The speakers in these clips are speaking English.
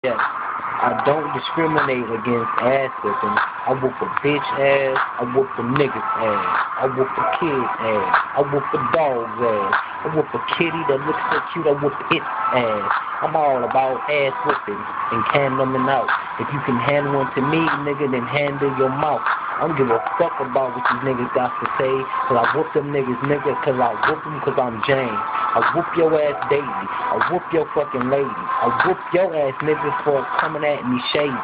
Yes, I don't discriminate against ass whipping. I whoop a bitch ass, I whoop a nigga's ass, I whoop a kid's ass, I whoop a dog's ass, I whoop a kitty that looks so cute, I whoop its ass. I'm all about ass whipping and candoming out. If you can hand one to me, nigga, then handle your mouth. I don't give a fuck about what these niggas got to say, cause I whoop them niggas, nigga, cause I whoop them cause I'm James. I whoop your ass daily. I whoop your fucking lady. I whoop your ass niggas for coming at me shady.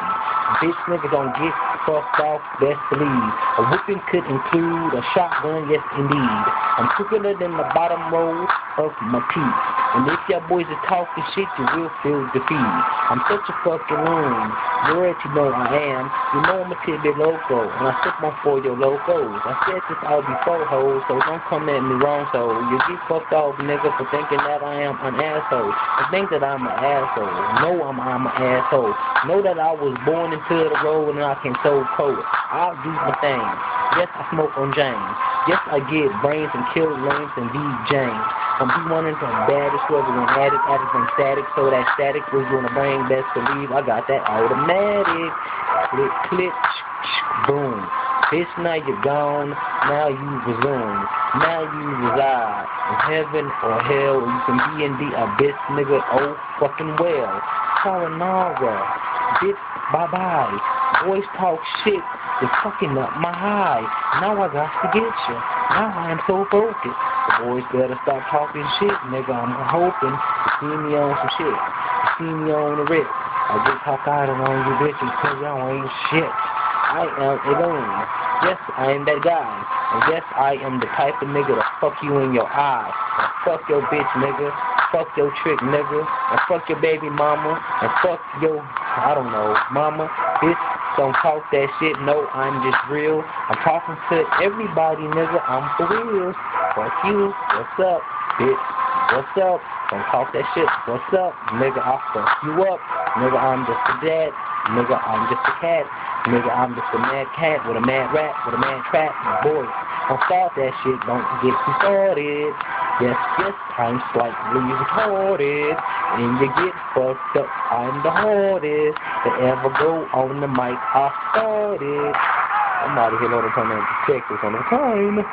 Bitch niggas don't get fucked off, best believe. A whooping could include a shotgun, yes indeed. I'm quicker than the bottom row of my teeth. And if y'all boys are talking shit, you will feel defeated. I'm such a fucking loon. You already know I am. You know I'm a tidbit loco. And I sip on for your locos. I said this all before, hoes, so don't come at me wrong, so you get fucked off, nigga, for thinking that I am an asshole. I think that I'm an asshole. No, I'm an asshole. Know that I was born into the road and I can so cold. I'll do my thing. Yes, I smoke on James. Yes, I get brains and kill lanes and be James. I'm B1 into the baddest struggle and addict and static, so that static was gonna bring best believe I got that automatic. Click, click, boom. Bitch, now you're gone, now you resume. Now you reside in heaven or hell, or you can be in the abyss, nigga, oh fucking well. Sayonara, bitch, bye-bye. Boys talk shit, you're fucking up my high. Now I got to get you, now I am so focused. The boys better stop talking shit, nigga, I'm hoping to see me on some shit. To see me on the rip. I get cockeyed on you bitches cause y'all ain't shit. I am alone. Yes, I am that guy. And yes, I am the type of nigga to fuck you in your eye. And fuck your bitch, nigga. Fuck your trick, nigga. And fuck your baby mama. And fuck your, I don't know, mama. Bitch, don't talk that shit. No, I'm just real. I'm talking to everybody, nigga. I'm for real. Fuck you. What's up, bitch? What's up? Don't talk that shit. What's up? Nigga, I'll fuck you up. Nigga, I'm just a dad. Nigga, I'm just a cat. Nigga, I'm just a mad cat with a mad rat, with a mad trap. Boy, don't start that shit. Don't get me started. Yes, yes, I'm slightly retarded. And you get fucked up. I'm the hardest to ever go on the mic. I started. I'm out of here, Lord, I'm trying to check this on the time.